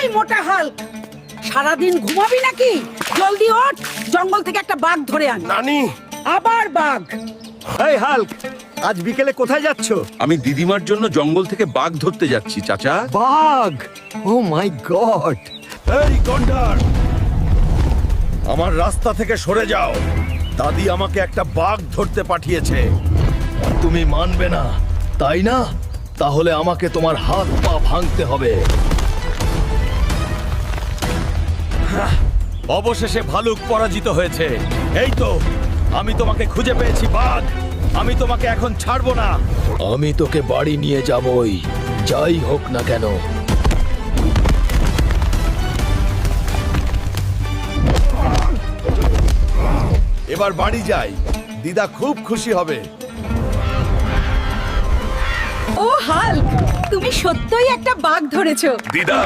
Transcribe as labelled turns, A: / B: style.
A: এই মোটা হাল, সারাদিন ঘুমাবি নাকি? জলদি ওঠ, জঙ্গল থেকে একটা বাঘ ধরে আন।
B: নানি,
A: আবার বাঘ?
B: এই হাল্ক, আজ বিকেলে কোথায় যাচ্ছ?
C: আমি দিদিমার জন্য জঙ্গল থেকে বাঘ ধরতে যাচ্ছি চাচা।
B: বাঘ! ও মাই গড! এই গন্ডার, আমার রাস্তা থেকে সরে যাও। দাদি আমাকে একটা বাঘ ধরতে পাঠিয়েছে।
D: তুমি মানবে না, তাই না? তাহলে আমাকে তোমার হাত পা ভাঙতে হবে।
B: অবশেষে ভালুক পরাজিত হয়েছে। এই তো, আমি তোমাকে খুঁজে পেয়েছি বাঘ। আমি তোমাকে এখন ছাড়বো না।
D: আমি তোকে বাড়ি নিয়ে যাবই, যাই হোক না কেন।
B: এবার বাড়ি যাই, দিদা খুব খুশি হবে।
A: ও হাল্ক, তুমি সত্যই একটা বাঘ ধরেছো।
B: দিদা,